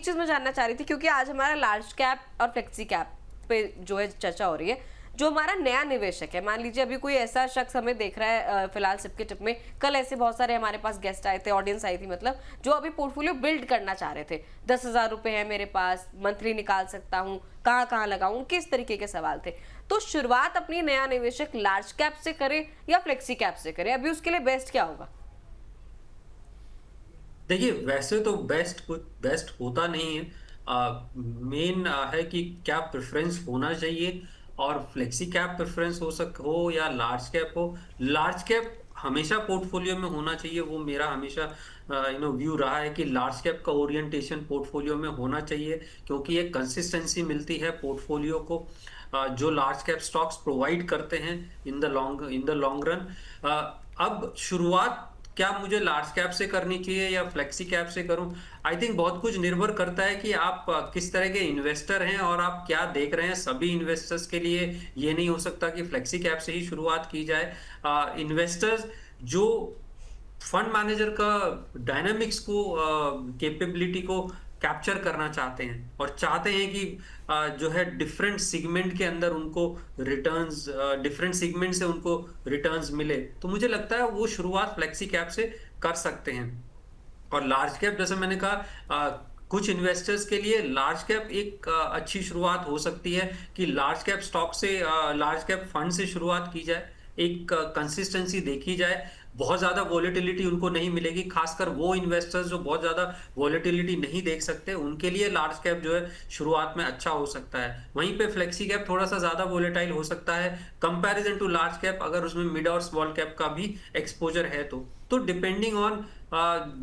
एक चीज मैं जानना चाह रही थी, क्योंकि आज हमारा लार्ज कैप और फ्लेक्सी कैप पे जो है चर्चा हो रही है, जो हमारा नया निवेशक है, मान लीजिए अभी कोई ऐसा शख्स हमें देख रहा है फिलहाल सिप के टिप में, कल ऐसे बहुत सारे हमारे पास गेस्ट आए थे, ऑडियंस आई थी, मतलब जो अभी पोर्टफोलियो बिल्ड करना चाह रहे थे, 10,000 रुपए है मेरे पास, मंथली निकाल सकता हूँ, कहाँ कहाँ लगाऊं, किस तरीके के सवाल थे। तो शुरुआत अपनी नया निवेशक लार्ज कैप से करे या फ्लेक्सी कैप से करे, अभी उसके लिए बेस्ट क्या होगा? देखिए, वैसे तो बेस्ट होता नहीं है। मेन है कि क्या प्रेफरेंस होना चाहिए, और फ्लेक्सी कैप प्रेफरेंस हो या लार्ज कैप हो। लार्ज कैप हमेशा पोर्टफोलियो में होना चाहिए, वो मेरा हमेशा व्यू रहा है कि लार्ज कैप का ओरिएंटेशन पोर्टफोलियो में होना चाहिए, क्योंकि एक कंसिस्टेंसी मिलती है पोर्टफोलियो को, जो लार्ज कैप स्टॉक्स प्रोवाइड करते हैं इन द लॉन्ग रन। अब शुरुआत क्या मुझे लार्ज कैप से करनी चाहिए या फ्लेक्सी कैप से करूं? आई थिंक बहुत कुछ निर्भर करता है कि आप किस तरह के इन्वेस्टर हैं और आप क्या देख रहे हैं। सभी इन्वेस्टर्स के लिए ये नहीं हो सकता कि फ्लेक्सी कैप से ही शुरुआत की जाए। इन्वेस्टर्स जो फंड मैनेजर का डायनामिक्स को, कैपेबिलिटी को कैप्चर करना चाहते हैं, और चाहते हैं कि जो है डिफरेंट सेगमेंट के अंदर उनको रिटर्न्स, डिफरेंट सेगमेंट से उनको रिटर्न्स मिले, तो मुझे लगता है वो शुरुआत फ्लेक्सी कैप से कर सकते हैं। और लार्ज कैप, जैसे मैंने कहा, कुछ इन्वेस्टर्स के लिए लार्ज कैप एक अच्छी शुरुआत हो सकती है कि लार्ज कैप स्टॉक से, लार्ज कैप फंड से शुरुआत की जाए, एक कंसिस्टेंसी देखी जाए। बहुत ज्यादा वॉलेटिलिटी उनको नहीं मिलेगी, खासकर वो इन्वेस्टर्स जो बहुत ज्यादा वॉलेटिलिटी नहीं देख सकते, उनके लिए लार्ज कैप जो है शुरुआत में अच्छा हो सकता है। वहीं पे फ्लेक्सी कैप थोड़ा सा ज्यादा वॉलेटाइल हो सकता है कंपैरिजन टू लार्ज कैप, अगर उसमें मिड और स्मॉल कैप का भी एक्सपोजर है तो डिपेंडिंग ऑन,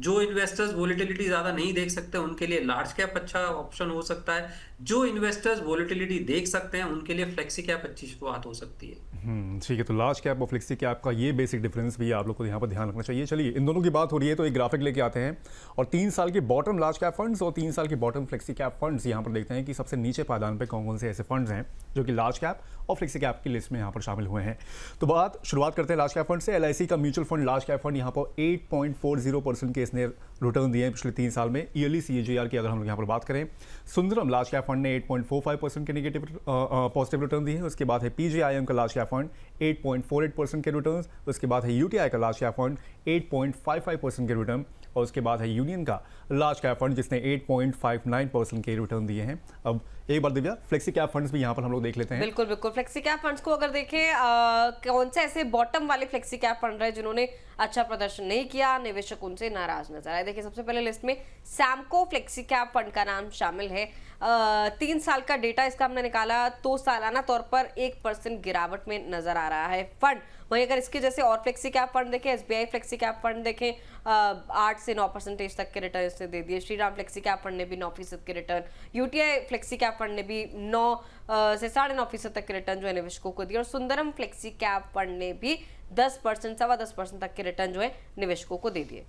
जो इन्वेस्टर्स वोलेटिलिटी ज्यादा नहीं देख सकते उनके लिए लार्ज कैप अच्छा ऑप्शन हो सकता है। जो इन्वेस्टर्स वोलेटिलिटी देख सकते हैं उनके लिए फ्लेक्सी कैप अच्छी शुरुआत हो सकती है। ठीक है, तो लार्ज कैप और फ्लेक्सी कैप का ये बेसिक डिफरेंस भी आप लोग को यहाँ पर ध्यान रखना चाहिए। चलिए, इन दोनों की बात हो रही है तो एक ग्राफिक लेके आते हैं और 3 साल के बॉटम लार्ज कैप फंड्स और 3 साल के बॉटम फ्लेक्सी कैप फंड्स यहाँ पर देखते हैं कि सबसे नीचे पायदान पे कौन कौन से ऐसे फंड्स हैं जो कि लार्ज कैप और फ्लेक्सी कैप की लिस्ट में यहाँ पर शामिल हुए हैं। तो शुरुआत करते हैं लार्ज कैप फंड से। LIC का mutual fund large cap fund यहाँ पर 8.40% के इसने रिटर्न दिए हैं पिछले 3 साल में। ईयरली CAGR की अगर हम लोग यहाँ पर बात करें, सुंदरम लार्ज कैप फंड ने 8.45% के नेगेटिव पॉजिटिव रिटर्न दिए हैं। उसके बाद है PGIM का लार्ज कैप फंड 8.48% के रिटर्न। उसके बाद है UTI का लार्ज कैप फंड 8.55% के रिटर्न। और उसके बाद है यूनियन का लार्ज कैप फंड जिसने 8.59% के रिटर्न दिए हैं। अब एक बार दिव्या, फ्लेक्सी कैप फंड्स भी यहाँ पर हम लोग देख लेते हैं। बिल्कुल बिल्कुल, फ्लेक्सी कैप फंड्स को अगर देखें, कौन से ऐसे बॉटम वाले फ्लेक्सी कैप फंड रहे जिन्होंने अच्छा प्रदर्शन नहीं किया, निवेशक उनसे नाराज नजर आए। देखिए, सबसे पहले लिस्ट में सैमको फ्लेक्सी कैप फंड का नाम शामिल है। 3 साल का डेटा इसका हमने निकाला तो सालाना तौर पर 1% गिरावट में नजर आ रहा है फंड। वहीं अगर इसके जैसे और फ्लेक्सी कैप फंड देखें, SBI फ्लेक्सी कैप फंड देखें, 8 से 9% तक के रिटर्न इसने दे दिए। श्रीराम फ्लेक्सी कैप फंड ने भी 9% के return, UTI flexi cap fund ने भी 9 से 9.5% तक के रिटर्न जो है निवेशकों को दिए। और सुंदरम फ्लेक्सी कैप फंड ने भी 10%, 10.25% तक के रिटर्न जो है निवेशकों को दे दिए।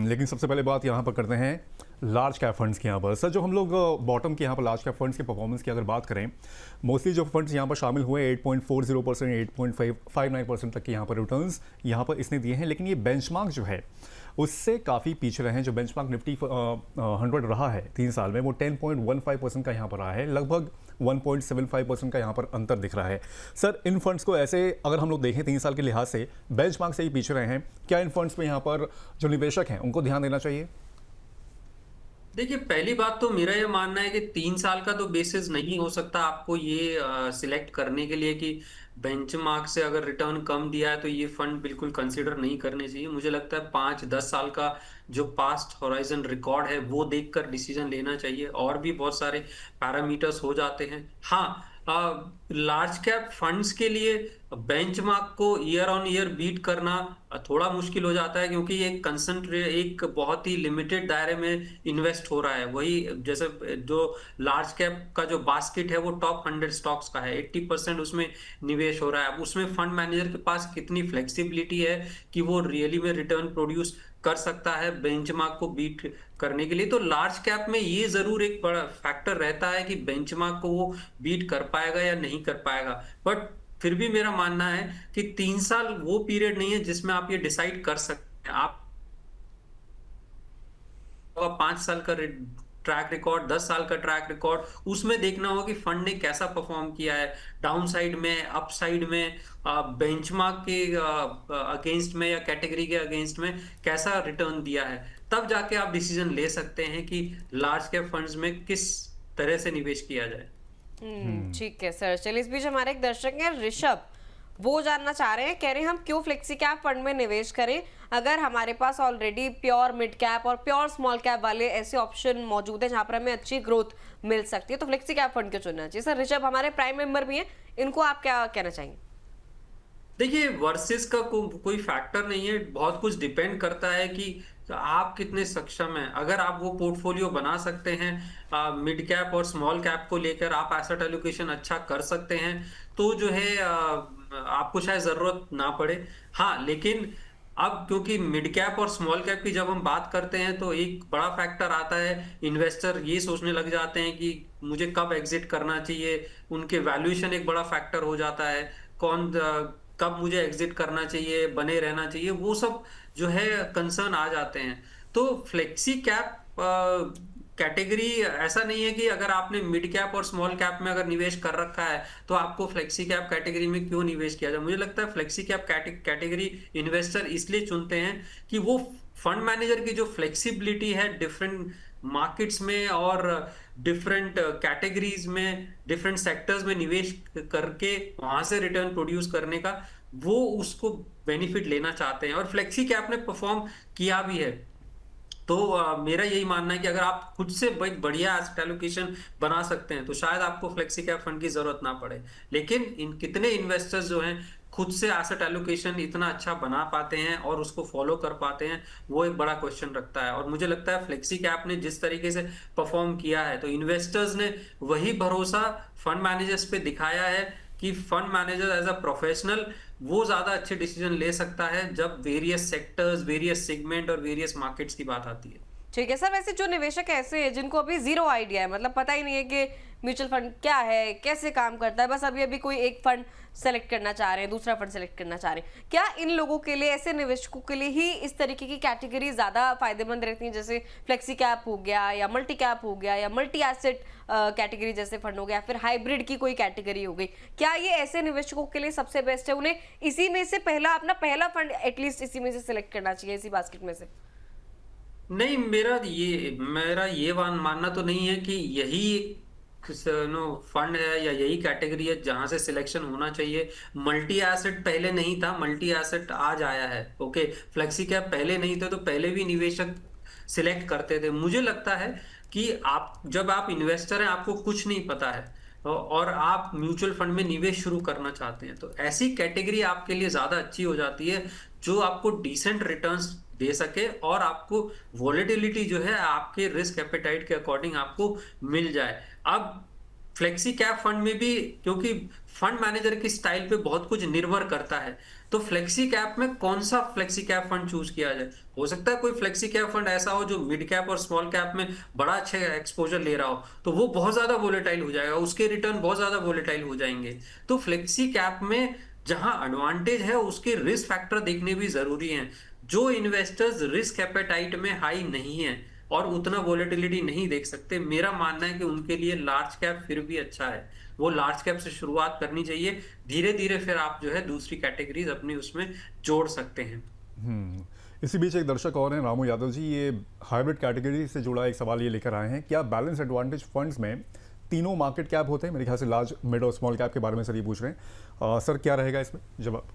लेकिन सबसे पहले बात यहाँ पर करते हैं लार्ज कैप फंड्स की। यहाँ पर सर, जो हम लोग बॉटम के यहाँ पर लार्ज कैप फंड्स के परफॉर्मेंस की अगर बात करें, मोस्टली जो फंड्स यहाँ पर शामिल हुए 8.40%, 8.59% तक के यहाँ पर रिटर्न्स यहाँ पर इसने दिए हैं। लेकिन ये बेंचमार्क जो है उससे काफ़ी पीछे रहे हैं। जो बेंचमार्क निफ्टी 100 रहा है 3 साल में, वो 10.15% का यहाँ पर रहा है। लगभग 1.75% का यहाँ पर अंतर दिख रहा है। सर, इन फंड्स को ऐसे अगर हम लोग देखें 3 साल के लिहाज से बेंचमार्क से ही पीछे रहे हैं, क्या इन फंड्स में यहाँ पर जो निवेशक हैं उनको ध्यान देना चाहिए? देखिए, पहली बात तो मेरा ये मानना है कि 3 साल का तो बेसिस नहीं हो सकता आपको ये सिलेक्ट करने के लिए कि बेंचमार्क से अगर रिटर्न कम दिया है तो ये फंड बिल्कुल कंसीडर नहीं करने चाहिए। मुझे लगता है 5-10 साल का जो पास्ट होराइजन रिकॉर्ड है वो देखकर डिसीजन लेना चाहिए। और भी बहुत सारे पैरामीटर्स हो जाते हैं। हाँ, लार्ज कैप फंड्स के लिए बेंचमार्क को ईयर ऑन ईयर बीट करना थोड़ा मुश्किल हो जाता है, क्योंकि एक बहुत ही लिमिटेड दायरे में इन्वेस्ट हो रहा है। वही जैसे जो लार्ज कैप का जो बास्केट है वो टॉप 100 स्टॉक्स का है, 80% उसमें निवेश हो रहा है। अब उसमें फंड मैनेजर के पास कितनी फ्लेक्सिबिलिटी है कि वो रियली में रिटर्न प्रोड्यूस कर सकता है बेंचमार्क को बीट करने के लिए। तो लार्ज कैप में ये जरूर एक बड़ा फैक्टर रहता है कि बेंचमार्क को वो बीट कर पाएगा या नहीं कर पाएगा। बट फिर भी मेरा मानना है कि 3 साल वो पीरियड नहीं है जिसमें आप ये डिसाइड कर सकते हैं। आप 5 साल का ट्रैक रिकॉर्ड, 10 साल का ट्रैक रिकॉर्ड, उसमें देखना होगा कि फंड ने कैसा परफॉर्म किया है, डाउन साइड में, अप साइड में, बेंचमार्क के अगेंस्ट में या कैटेगरी के अगेंस्ट में कैसा रिटर्न दिया है। तब जाके आप डिसीजन ले सकते हैं कि लार्ज कैप फंड्स में किस तरह से निवेश किया जाए। ठीक है सर। चलिए, इस बीच हमारे एक दर्शक हैं ऋषभ, वो जानना चाह रहे हैं, कह रहे हैं हम क्यों फ्लेक्सी कैप फंड में निवेश करें अगर हमारे पास ऑलरेडी प्योर मिड कैप और प्योर स्मॉल कैप वाले ऐसे ऑप्शन मौजूद हैं जहां पर हमें अच्छी ग्रोथ मिल सकती है, तो फ्लेक्सी कैप फंड क्यों चुनना चाहिए? सर ऋषभ हमारे प्राइम मेंबर भी हैं, इनको आप क्या कहना चाहेंगे? देखिए, वर्सेस का कोई फैक्टर नहीं है, बहुत कुछ डिपेंड करता है कि आप कितने सक्षम हैं। अगर आप वो पोर्टफोलियो बना सकते हैं मिड कैप और स्मॉल कैप को लेकर, आप एसेट एलोकेशन अच्छा कर सकते हैं, तो जो है आपको शायद जरूरत ना पड़े। हाँ, लेकिन अब क्योंकि मिड कैप और स्मॉल कैप की जब हम बात करते हैं तो एक बड़ा फैक्टर आता है, इन्वेस्टर ये सोचने लग जाते हैं कि मुझे कब एग्जिट करना चाहिए, उनके वैल्यूएशन एक बड़ा फैक्टर हो जाता है, कब मुझे एग्जिट करना चाहिए, बने रहना चाहिए, वो सब जो है कंसर्न आ जाते हैं। तो फ्लेक्सी कैप कैटेगरी ऐसा नहीं है कि अगर आपने मिड कैप और स्मॉल कैप में अगर निवेश कर रखा है तो आपको फ्लेक्सी कैप कैटेगरी में क्यों निवेश किया जाए। मुझे लगता है फ्लेक्सी कैप कैटेगरी इन्वेस्टर इसलिए चुनते हैं कि वो फंड मैनेजर की जो फ्लेक्सिबिलिटी है डिफरेंट मार्केट्स में और डिफरेंट कैटेगरीज में, डिफरेंट सेक्टर्स में निवेश करके वहां से रिटर्न प्रोड्यूस करने का, वो उसको बेनिफिट लेना चाहते हैं और फ्लेक्सी कैप ने परफॉर्म किया भी है। तो मेरा यही मानना है कि अगर आप खुद से बढ़िया एसेट एलोकेशन बना सकते हैं तो शायद आपको फ्लेक्सी कैप फंड की जरूरत ना पड़े। लेकिन कितने इन्वेस्टर्स जो हैं खुद से एसेट एलोकेशन इतना अच्छा बना पाते हैं और उसको फॉलो कर पाते हैं, वो एक बड़ा क्वेश्चन रखता है। और मुझे लगता है फ्लेक्सी कैप ने जिस तरीके से परफॉर्म किया है तो इन्वेस्टर्स ने वही भरोसा फंड मैनेजर्स पे दिखाया है कि fund manager as a professional वो ज्यादा अच्छे डिसीजन ले सकता है जब वेरियस सेक्टर्स, वेरियस सेगमेंट और वेरियस मार्केट्स की बात आती है। ठीक है सर। वैसे जो निवेशक ऐसे हैं जिनको अभी जीरो आइडिया है, मतलब पता ही नहीं है कि म्यूचुअल फंड क्या है, कैसे काम करता है, बस अभी अभी कोई एक फंड सेलेक्ट करना चाह रहे हैं, दूसरा फंड सेलेक्ट करना चाह रहे हैं, क्या इन लोगों के लिए, ऐसे निवेशकों के लिए ही इस तरीके की कैटेगरी ज्यादा फायदेमंद रहती है, जैसे फ्लेक्सी कैप हो गया या मल्टी कैप हो गया या मल्टी एसेट कैटेगरी जैसे फंड हो गया, फिर हाइब्रिड की कोई कैटेगरी हो गई, क्या ये ऐसे निवेशकों के लिए सबसे बेस्ट है? उन्हें इसी में से अपना पहला फंड एटलीस्ट इसी में से सिलेक्ट करना चाहिए, इसी बास्केट में से? नहीं, मेरा ये मानना तो नहीं है कि यही फंड है या यही कैटेगरी है जहां से सिलेक्शन होना चाहिए। मल्टी एसेट पहले नहीं था, मल्टी एसेट आज आया है। ओके, फ्लेक्सी कैप पहले नहीं थे तो पहले भी निवेशक सिलेक्ट करते थे। मुझे लगता है कि जब आप इन्वेस्टर हैं, आपको कुछ नहीं पता है और आप म्यूचुअल फंड में निवेश शुरू करना चाहते हैं तो ऐसी कैटेगरी आपके लिए ज्यादा अच्छी हो जाती है जो आपको डिसेंट रिटर्न्स दे सके और आपको वॉलेटिलिटी जो है आपके रिस्क एपेटाइट के अकॉर्डिंग आपको मिल जाए। अब फ्लेक्सी कैप फंड में भी क्योंकि फंड मैनेजर की स्टाइल पे बहुत कुछ निर्भर करता है, तो फ्लेक्सी कैप में कौन सा फ्लेक्सी कैप फंड चूज किया जाए। हो सकता है कोई फ्लेक्सी कैप फंड ऐसा हो जो मिड कैप और स्मॉल कैप में बड़ा अच्छा एक्सपोजर ले रहा हो, तो वो बहुत ज्यादा वोलेटाइल हो जाएगा, उसके रिटर्न बहुत ज्यादा वोलेटाइल हो जाएंगे। तो फ्लेक्सी कैप में जहां एडवांटेज है उसके रिस्क फैक्टर देखने भी जरूरी हैं। जो इन्वेस्टर्स रिस्क एपेटाइट में हाई नहीं है और उतना वोलेटिलिटी नहीं देख सकते, मेरा मानना है कि उनके लिए लार्ज कैप फिर भी अच्छा है। वो लार्ज कैप से शुरुआत करनी चाहिए, धीरे धीरे फिर आप जो है दूसरी कैटेगरीज अपनी उसमें जोड़ सकते हैं। इसी बीच एक दर्शक और हैं, रामू यादव जी, ये हाइब्रिड कैटेगरी से जुड़ा एक सवाल ये लेकर आए हैं, क्या बैलेंस एडवांटेज फंड्स में तीनों मार्केट कैप होते हैं? मेरे ख्याल से लार्ज, मिड और स्मॉल कैप के बारे में सर ये पूछ रहे हैं। सर क्या रहेगा इसमें जवाब?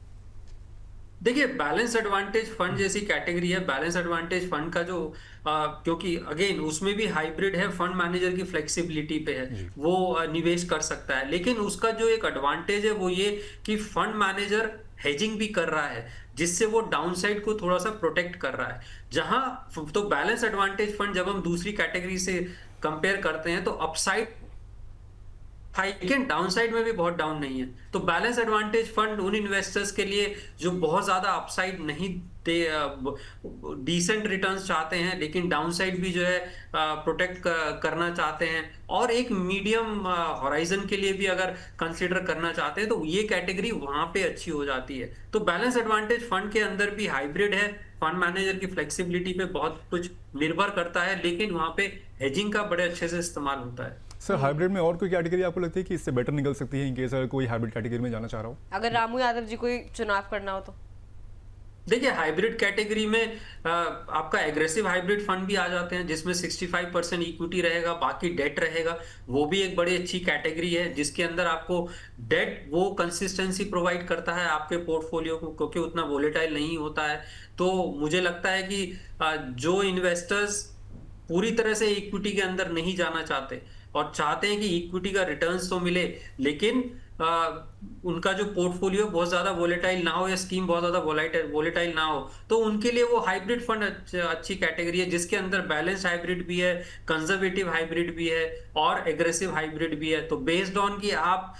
देखिए, बैलेंस एडवांटेज फंड जैसी कैटेगरी है, बैलेंस एडवांटेज फंड का जो क्योंकि अगेन उसमें भी हाइब्रिड है, फंड मैनेजर की फ्लेक्सिबिलिटी पे है, वो निवेश कर सकता है। लेकिन उसका जो एक एडवांटेज है वो ये कि फंड मैनेजर हेजिंग भी कर रहा है जिससे वो डाउनसाइड को थोड़ा सा प्रोटेक्ट कर रहा है। जहां तो बैलेंस एडवांटेज फंड जब हम दूसरी कैटेगरी से कंपेयर करते हैं तो अपसाइड हाई, लेकिन डाउनसाइड में भी बहुत डाउन नहीं है। तो बैलेंस एडवांटेज फंड उन इन्वेस्टर्स के लिए जो बहुत ज्यादा अपसाइड नहीं दे, डिसेंट रिटर्न्स चाहते हैं लेकिन डाउनसाइड भी जो है प्रोटेक्ट करना चाहते हैं और एक मीडियम हॉराइजन के लिए भी अगर कंसीडर करना चाहते हैं तो ये कैटेगरी वहां पे अच्छी हो जाती है। तो बैलेंस एडवांटेज फंड के अंदर भी हाइब्रिड है, फंड मैनेजर की फ्लेक्सिबिलिटी पे बहुत कुछ निर्भर करता है, लेकिन वहां पे हेजिंग का बड़े अच्छे से इस्तेमाल होता है। सर हाइब्रिड में और कोई कैटेगरी आपको लगती है कि इससे बेटर निकल सकती है इन केस अगर कोई हाइब्रिड कैटेगरी में जाना चाह रहा हो? अगर रामू यादव जी कोई चुनाव करना हो तो? देखिए हाइब्रिड कैटेगरी में आपका एग्रेसिव हाइब्रिड फंड भी आ जाते हैं जिसमें 65% इक्विटी रहेगा, बाकी डेट रहेगा। वो भी एक बड़ी अच्छी कैटेगरी है जिसके अंदर आपको डेट वो कंसिस्टेंसी प्रोवाइड करता है आपके पोर्टफोलियो को, क्योंकि उतना वोलेटाइल नहीं होता है। तो मुझे लगता है कि जो इन्वेस्टर्स पूरी तरह से इक्विटी के अंदर नहीं जाना चाहते और चाहते हैं कि इक्विटी का रिटर्न्स तो मिले, लेकिन उनका जो पोर्टफोलियो बहुत ज्यादा वोलेटाइल ना हो या स्कीम बहुत ज्यादा वोलेटाइल ना हो, तो उनके लिए वो हाइब्रिड फंड अच्छी कैटेगरी है जिसके अंदर बैलेंस्ड हाइब्रिड भी है, कंजर्वेटिव हाइब्रिड भी है और एग्रेसिव हाइब्रिड भी है। तो बेस्ड ऑन कि आप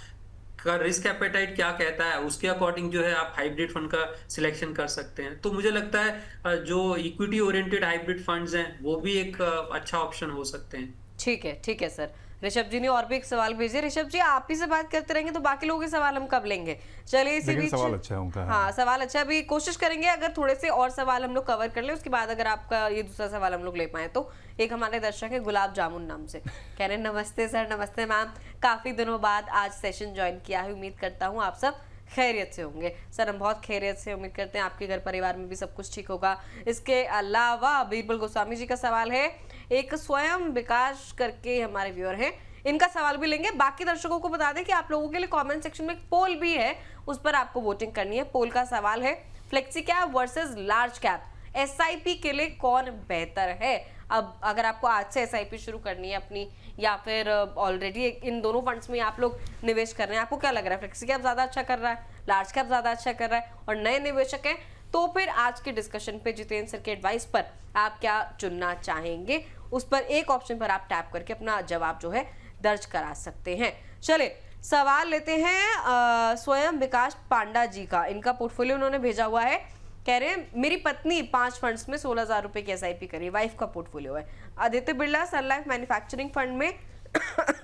का रिस्क एपेटाइट क्या कहता है उसके अकॉर्डिंग जो है आप हाइब्रिड फंड का सिलेक्शन कर सकते हैं। तो मुझे लगता है जो इक्विटी ओरिएंटेड हाइब्रिड फंड्स हैं वो भी एक अच्छा ऑप्शन हो सकते हैं। ठीक है सर। ऋषभ जी ने और भी एक सवाल भेजे। ऋषभ जी आप ही से बात करते रहेंगे तो बाकी लोगों के सवाल हम कब लेंगे? चलिए इसी बीच सवाल अच्छा है उनका। हाँ सवाल अच्छा, अभी कोशिश करेंगे अगर थोड़े से और सवाल हम लोग कवर कर ले, उसके बाद अगर आपका ये दूसरा सवाल हम लोग ले पाए तो। एक हमारे दर्शक है गुलाब जामुन नाम से, कह रहे नमस्ते सर। नमस्ते मैम, काफी दिनों बाद आज सेशन ज्वाइन किया है, उम्मीद करता हूँ आप सब खैरियत से होंगे। सर हम बहुत खैरियत से उम्मीद करते हैं आपके घर परिवार में भी सब कुछ ठीक होगा। इसके अलावा बीरबल गोस्वामी जी का सवाल है, एक स्वयं विकास करके हमारे व्यूअर हैं, इनका सवाल भी लेंगे। बाकी दर्शकों को बता दें कि आप लोगों के लिए कमेंट सेक्शन में एक पोल भी है, उस पर आपको वोटिंग करनी है। पोल का सवाल है, flexi cap versus large cap SIP के लिए कौन बेहतर है? अब अगर आपको आज से एसआईपी शुरू करनी है अपनी, या फिर ऑलरेडी इन दोनों फंड्स में आप लोग निवेश कर रहे हैं, आपको क्या लग रहा है फ्लेक्सी कैप ज्यादा अच्छा कर रहा है, लार्ज कैप ज्यादा अच्छा कर रहा है, और नए निवेशक हैं, तो फिर आज के डिस्कशन पे जितेंद्र सर के एडवाइस पर आप क्या चुनना चाहेंगे, उस पर एक ऑप्शन पर आप टैप करके अपना जवाब जो है दर्ज करा सकते हैं। चलिए सवाल लेते हैं स्वयं विकास पांडा जी का। इनका पोर्टफोलियो उन्होंने भेजा हुआ है, कह रहे हैं मेरी पत्नी 5 फंड्स में 16,000 रुपए की एसआईपी करी, वाइफ का पोर्टफोलियो है। आदित्य बिरला सन लाइफ मैन्युफैक्चरिंग फंड में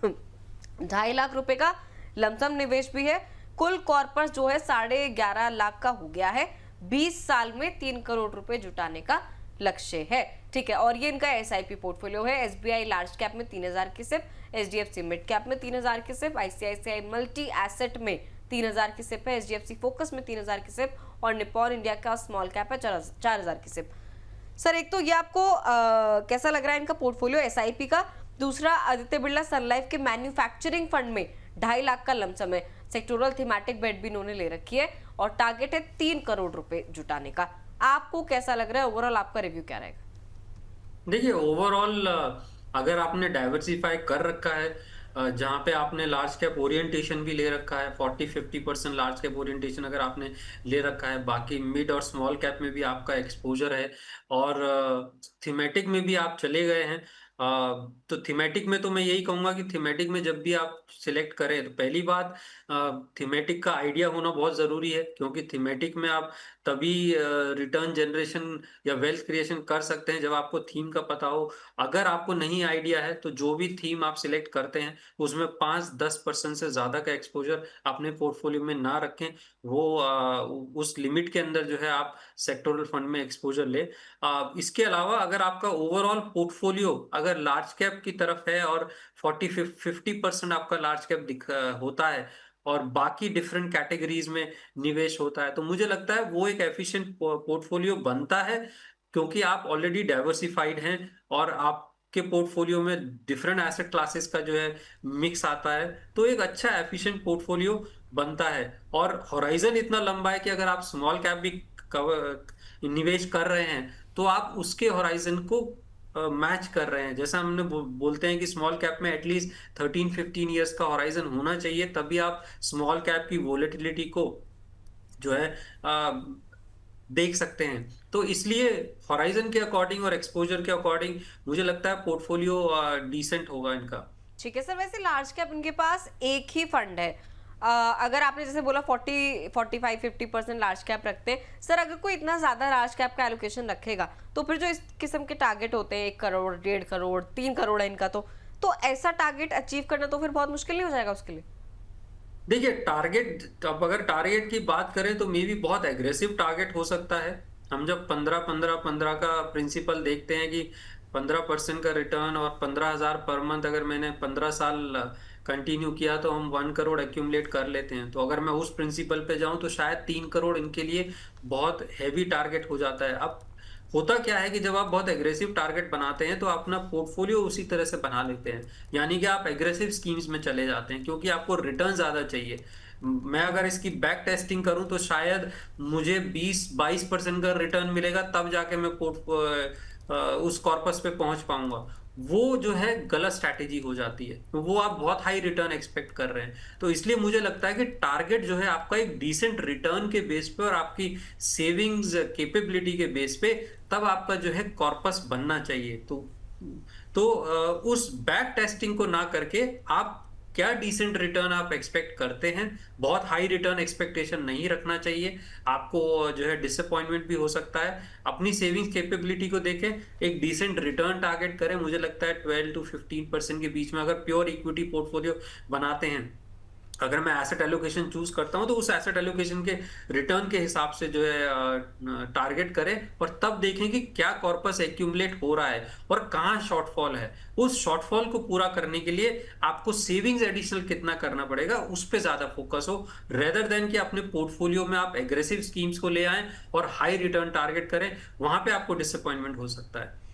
2.5 लाख रुपए का लमसम निवेश भी है। कुल कॉर्पस जो है 11.5 लाख का हो गया है। 20 साल में 3 करोड़ रुपए जुटाने का लक्ष्य है। ठीक है, और ये इनका एसआईपी पोर्टफोलियो है। एसबीआई लार्ज कैप में 3,000 की सिप, एचडीएफसी मिड कैप में 3,000 की सिप, आईसीआईसीआई मल्टी एसेट में 3,000 की सिप है, एचडीएफसी फोकस में 3,000 की सिप, और निप्पॉन इंडिया का स्मॉल कैप है 4,000 की सिप। सर एक तो ये आपको कैसा लग रहा है इनका पोर्टफोलियो एसआईपी का? दूसरा, आदित्य बिरला सन लाइफ के मैन्युफैक्चरिंग फंड में 2.5 लाख का लमसम है, सेक्टोरल थीमेटिक बेट भी इन्होंने ले रखी है, और टारगेट है 3 करोड़ रुपए जुटाने का। आपको कैसा लग रहा है? ओवरऑल आपका रिव्यू क्या रहेगा? देखिए ओवरऑल अगर आपने डाइवर्सिफाई कर रखा है, जहाँ पे आपने लार्ज कैप ओरिएंटेशन भी ले रखा है, 40-50% लार्ज कैप ओरिएंटेशन अगर आपने ले रखा है, बाकी मिड और स्मॉल कैप में भी आपका एक्सपोजर है, और थीमेटिक में भी आप चले गए हैं, तो थीमेटिक में तो मैं यही कहूंगा कि थीमेटिक में जब भी आप सिलेक्ट करें तो पहली बात थीमेटिक का आइडिया होना बहुत ज़रूरी है, क्योंकि थीमेटिक में आप तभी रिटर्न जनरेशन या वेल्थ क्रिएशन कर सकते हैं जब आपको थीम का पता हो। अगर आपको नहीं आइडिया है तो जो भी थीम आप सिलेक्ट करते हैं उसमें 5-10% से ज़्यादा का एक्सपोजर अपने पोर्टफोलियो में ना रखें। वो उस लिमिट के अंदर जो है आप सेक्टोरल फंड में एक्सपोजर ले। इसके अलावा अगर आपका ओवरऑल पोर्टफोलियो अगर लार्ज कैप की तरफ है और 40-50% आपका लार्ज कैप होता है और बाकी डिफरेंट कैटेगरीज में निवेश होता है, तो मुझे लगता है वो एक एफिशिएंट पोर्टफोलियो बनता है, क्योंकि आप ऑलरेडी डाइवर्सिफाइड हैं और आपके पोर्टफोलियो में डिफरेंट एसेट क्लासेस का जो है मिक्स आता है, तो एक अच्छा एफिशिएंट पोर्टफोलियो बनता है। और होराइजन इतना लंबा है कि अगर आप स्मॉल कैप भी निवेश कर रहे हैं तो आप उसके होराइजन को मैच कर रहे हैं। जैसा हमने बोलते हैं कि स्मॉल कैप में एटलीस्ट 13-15 ईयर्स का होराइजन होना चाहिए, तभी आप स्मॉल कैप की वोलेटिलिटी को जो है देख सकते हैं। तो इसलिए होराइजन के अकॉर्डिंग और एक्सपोजर के अकॉर्डिंग मुझे लगता है पोर्टफोलियो डिसेंट होगा इनका। ठीक है सर, वैसे लार्ज कैप इनके पास एक ही फंड है। अगर आपने जैसे बोला 45-50% लार्ज कैप रखते हैं सर, अगर कोई इतना ज्यादा लार्ज कैप का एलोकेशन रखेगा तो फिर जो इस किस्म के टारगेट होते हैं 1 करोड़ 1.5 करोड़ 3 करोड़ है इनका, तो ऐसा टारगेट अचीव करना तो फिर बहुत मुश्किल नहीं हो जाएगा उसके लिए? देखिए टारगेट, अब अगर टारगेट की बात करें तो मे भी बहुत एग्रेसिव टारगेट हो सकता है। हम जब 15-15-15 का प्रिंसिपल देखते हैं कि 15% का रिटर्न और 15,000 पर मंथ अगर मैंने 15 साल कंटिन्यू किया तो हम 1 करोड़ एक्यूमुलेट कर लेते हैं। तो अगर मैं उस प्रिंसिपल पे जाऊं तो शायद 3 करोड़ इनके लिए बहुत हैवी टारगेट हो जाता है। अब होता क्या है कि जब आप बहुत एग्रेसिव टारगेट बनाते हैं तो आप अपना पोर्टफोलियो उसी तरह से बना लेते हैं, यानी कि आप एग्रेसिव स्कीम्स में चले जाते हैं क्योंकि आपको रिटर्न ज्यादा चाहिए। मैं अगर इसकी बैक टेस्टिंग करूं तो शायद मुझे 20-22% का रिटर्न मिलेगा, तब जाके मैं उस कॉर्पस पे पहुंच पाऊंगा। वो जो है गलत स्ट्रैटेजी हो जाती है, तो वो आप बहुत हाई रिटर्न एक्सपेक्ट कर रहे हैं। तो इसलिए मुझे लगता है कि टारगेट जो है आपका एक डिसेंट रिटर्न के बेस पे और आपकी सेविंग्स कैपेबिलिटी के बेस पे, तब आपका जो है कॉर्पस बनना चाहिए। उस बैक टेस्टिंग को ना करके आप क्या डिसेंट रिटर्न आप एक्सपेक्ट करते हैं, बहुत हाई रिटर्न एक्सपेक्टेशन नहीं रखना चाहिए। आपको जो है डिसअपॉइंटमेंट भी हो सकता है। अपनी सेविंग्स कैपेबिलिटी को देखें, एक डिसेंट रिटर्न टारगेट करें। मुझे लगता है 12 to 15% के बीच में अगर प्योर इक्विटी पोर्टफोलियो बनाते हैं, अगर मैं एसेट एलोकेशन चूज करता हूं तो उस एसेट एलोकेशन के रिटर्न के हिसाब से जो है टारगेट करें, और तब देखें कि क्या कॉर्पस एक्यूमुलेट हो रहा है और कहाँ शॉर्टफॉल है। उस शॉर्टफॉल को पूरा करने के लिए आपको सेविंग्स एडिशनल कितना करना पड़ेगा उस पर ज्यादा फोकस हो, रेदर देन कि अपने पोर्टफोलियो में आप एग्रेसिव स्कीम्स को ले आएं और हाई रिटर्न टारगेट करें। वहां पे आपको डिसअपॉइंटमेंट हो सकता है।